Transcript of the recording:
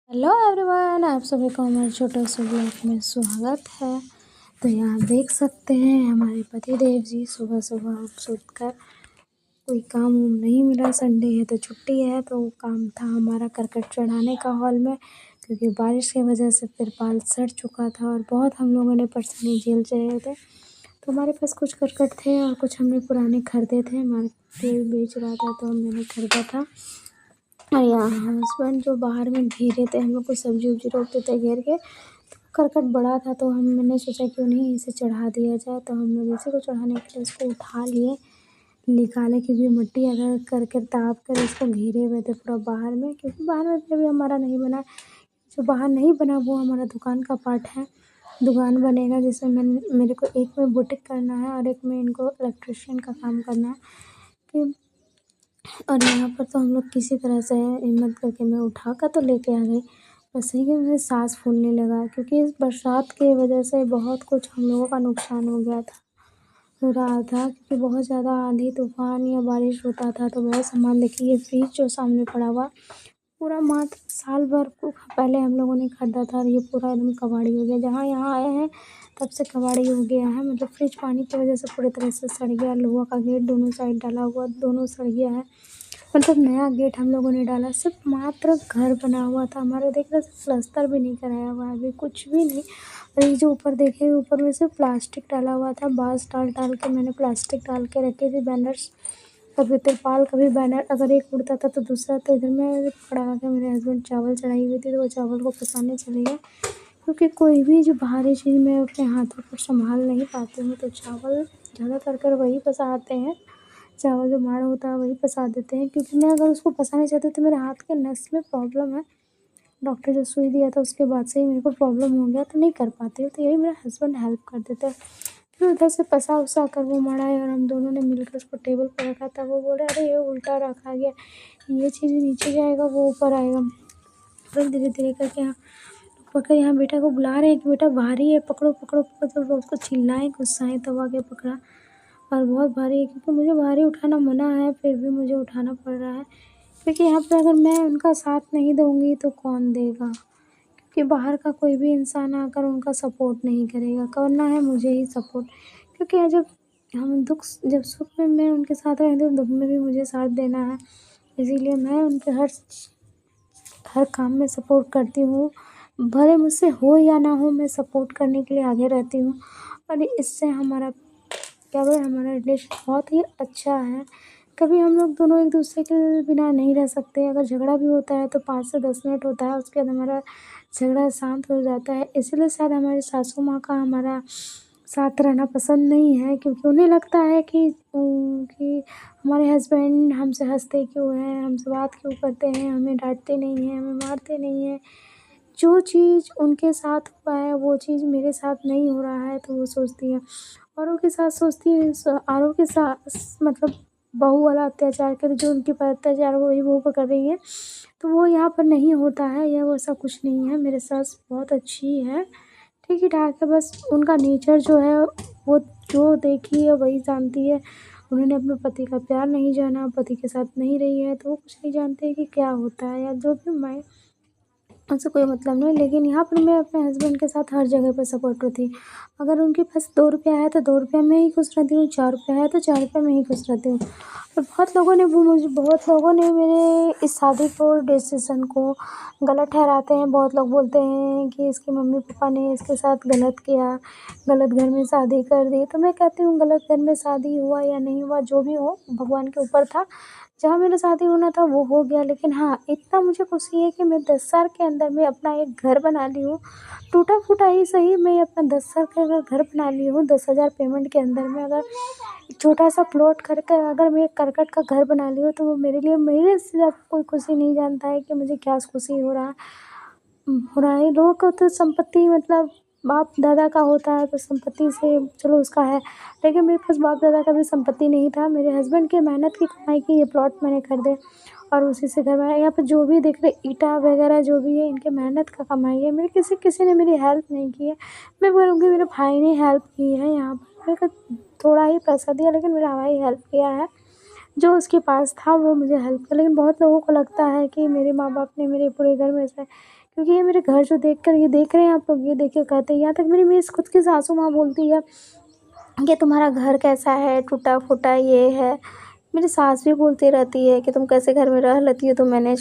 Hello everyone, आप सभी को हमारे छोटे से ब्लॉग में स्वागत है। तो यहाँ देख सकते हैं हमारे पति देव जी सुबह सुबह उठ कर कोई काम वाम नहीं मिला, संडे है तो छुट्टी है, तो काम था हमारा करकट चढ़ाने का हॉल में, क्योंकि बारिश की वजह से तिरपाल सड़ चुका था और बहुत हम लोगों ने परेशानी झेल रहे थे। तो हमारे पास कुछ करकट थे और कुछ हमने पुराने खरीदे थे, हमारे कोई बेच रहा था तो मैंने खरीदा था। और यहाँ हस्बैंड जो बाहर में घेरे थे, हम लोग को सब्जी उब्जी रोकते थे घेर के, तो करकट बड़ा था तो मैंने सोचा क्यों नहीं इसे चढ़ा दिया जाए। तो हम लोग इसी को चढ़ाने के लिए इसको उठा लिए, निकाले, क्योंकि मिट्टी अगर करके ताप कर इसको घेरे हुए थे पूरा बाहर में, क्योंकि बाहर में भी हमारा नहीं बना। जो बाहर नहीं बना वो हमारा दुकान का पार्ट है। दुकान बनेगा जिसमें मेरे को एक में बुटीक करना है और एक में इनको इलेक्ट्रिशियन का काम करना है कि। और यहाँ पर तो हम लोग किसी तरह से हिम्मत करके मैं उठा कर तो लेके आ गई, बस यही कि मुझे सांस फूलने लगा, क्योंकि इस बरसात की वजह से बहुत कुछ हम लोगों का नुकसान हो रहा था, क्योंकि बहुत ज़्यादा आंधी तूफान या बारिश होता था तो बहुत सामान। देखिए ये फ्रिज जो सामने पड़ा हुआ पूरा मात्र साल भर को पहले हम लोगों ने खरीदा था और ये पूरा एकदम कबाड़ी हो गया। जहाँ यहाँ आए हैं तब से कबाड़ी हो गया है, मतलब फ्रिज पानी की वजह से पूरी तरह से सड़ गया। लोहा का गेट दोनों साइड डाला हुआ दोनों सड़ गया है, मतलब नया गेट हम लोगों ने डाला। सिर्फ मात्र घर बना हुआ था हमारे, देख रहे प्लास्टर भी नहीं कराया हुआ है अभी, कुछ भी नहीं। और ये जो ऊपर देखे ऊपर में सिर्फ प्लास्टिक डाला हुआ था, बांस डाल के मैंने प्लास्टिक डाल के रखे थे बैनर्स। कभी तिरपाल कभी बैनर, अगर एक उड़ता था तो दूसरा, तो इधर मैं पड़ा के मेरे हस्बैंड चावल चढ़ाई हुई थी तो वो चावल को पसाने चले गए, क्योंकि कोई भी जो बाहरी चीज़ मैं अपने हाथों पर संभाल नहीं पाती हूँ, तो चावल ज़्यादातर कर वही पसाते हैं। चावल जो माड़ होता है वही पसा देते हैं, क्योंकि मैं अगर उसको पसाने चाहती हूँ तो मेरे हाथ के नस में प्रॉब्लम है। डॉक्टर जो सुई दिया था उसके बाद से ही मेरे को प्रॉब्लम हो गया, तो नहीं कर पाती हूँ, तो यही मेरा हस्बैंड हेल्प कर देते हैं। फिर उधर से पसा उसा कर वो मढ़ाए और हम दोनों ने मिलकर उसको टेबल पर रखा था। वो बोले अरे ये उल्टा रखा गया, ये चीज़ नीचे जाएगा वो ऊपर आएगा। फिर धीरे धीरे करके यहाँ पकड़, यहाँ बेटा को बुला रहे हैं कि बेटा भारी है, पकड़ो पकड़ो पकड़ो, तो उसको चिल्लाएं गुस्साएं तब आके पकड़ा। और बहुत भारी है, क्योंकि मुझे भारी उठाना मना है, फिर भी मुझे उठाना पड़ रहा है, क्योंकि यहाँ पे अगर मैं उनका साथ नहीं दूँगी तो कौन देगा। कि बाहर का कोई भी इंसान आकर उनका सपोर्ट नहीं करेगा, करना है मुझे ही सपोर्ट, क्योंकि जब हम जब सुख में मैं उनके साथ रहती हूँ, दुख में भी मुझे साथ देना है। इसीलिए मैं उनके हर काम में सपोर्ट करती हूँ, भले मुझसे हो या ना हो, मैं सपोर्ट करने के लिए आगे रहती हूँ। और इससे हमारा क्या बोले, हमारा रिलेशन बहुत ही अच्छा है। कभी हम लोग दोनों एक दूसरे के बिना नहीं रह सकते, अगर झगड़ा भी होता है तो 5 से 10 मिनट होता है, उसके बाद हमारा झगड़ा शांत हो जाता है। इसीलिए शायद हमारी सासू माँ का हमारा साथ रहना पसंद नहीं है, क्योंकि उन्हें लगता है कि हमारे हस्बैंड हमसे हँसते क्यों हैं, हमसे बात क्यों करते हैं, हमें डाँटते नहीं हैं, हमें मारते नहीं हैं। जो चीज़ उनके साथ हुआ है वो चीज़ मेरे साथ नहीं हो रहा है, तो वो सोचती है। औरों के साथ सोचती है, औरों के साथ मतलब बहू वाला अत्याचार करे, जो उनके पर अत्याचार वही बहू पर कर रही है, तो वो यहाँ पर नहीं होता है, या वैसा कुछ नहीं है। मेरे सास बहुत अच्छी है, ठीक ही ठाक है, बस उनका नेचर जो है वो जो देखी है वही जानती है। उन्होंने अपने पति का प्यार नहीं जाना, पति के साथ नहीं रही है, तो वो कुछ नहीं जानते कि क्या होता है, या जो भी मैं, उनसे कोई मतलब नहीं। लेकिन यहाँ पर मैं अपने हस्बैंड के साथ हर जगह पे सपोर्ट करती हूँ। अगर उनके पास 2 रुपया है तो 2 रुपया में ही खुश रहती हूँ, 4 रुपया है तो 4 रुपये में ही खुश रहती हूँ। और बहुत लोगों ने मेरे इस शादी को, डिसीज़न को गलत ठहराते हैं। बहुत लोग बोलते हैं कि इसके मम्मी-पापा ने इसके साथ गलत किया, गलत घर में शादी कर दी। तो मैं कहती हूँ गलत घर में शादी हुआ या नहीं हुआ, जो भी हो भगवान के ऊपर था। जहाँ मेरा शादी होना था वो हो गया, लेकिन हाँ, इतना मुझे खुशी है कि मैं 10 साल के अंदर में अपना एक घर बना ली हूँ। टूटा-फूटा ही सही, मैं अपना 10 साल का अगर घर बना ली हूँ, 10,000 पेमेंट के अंदर में, अगर छोटा-सा प्लॉट करके अगर मैं एक करकट का घर बना ली हूँ, तो वो मेरे लिए, मेरे से ज़्यादा कोई खुशी नहीं जानता है कि मुझे क्या खुशी हो रहा है। लोगों को तो संपत्ति मतलब बाप दादा का होता है, तो संपत्ति से चलो उसका है, लेकिन मेरे पास बाप दादा का भी संपत्ति नहीं था। मेरे हस्बैंड की मेहनत की कमाई की ये प्लॉट मैंने खरीदे और उसी से घर बनाया। यहाँ पे जो भी देख रहे ईंटा वगैरह जो भी है, इनके मेहनत का कमाई है। मेरे किसी ने मेरी हेल्प नहीं की है। मैं बोलूँगी मेरे भाई ने हेल्प की है यहाँ पर, मेरे को थोड़ा ही पैसा दिया, लेकिन मेरा भाई हेल्प किया है। जो उसके पास था वो मुझे हेल्प किया। लेकिन बहुत लोगों को लगता है कि मेरे माँ बाप ने मेरे पूरे घर में से, क्योंकि ये मेरे घर जो देखकर ये देख रहे हैं आप लोग, ये देख के कहते हैं, यहाँ तक मेरी खुद की सासू माँ बोलती है कि तुम्हारा घर कैसा है, टूटा फूटा ये है। मेरी सास भी बोलती रहती है कि तुम कैसे घर में रह लेती हो, तुम मैनेज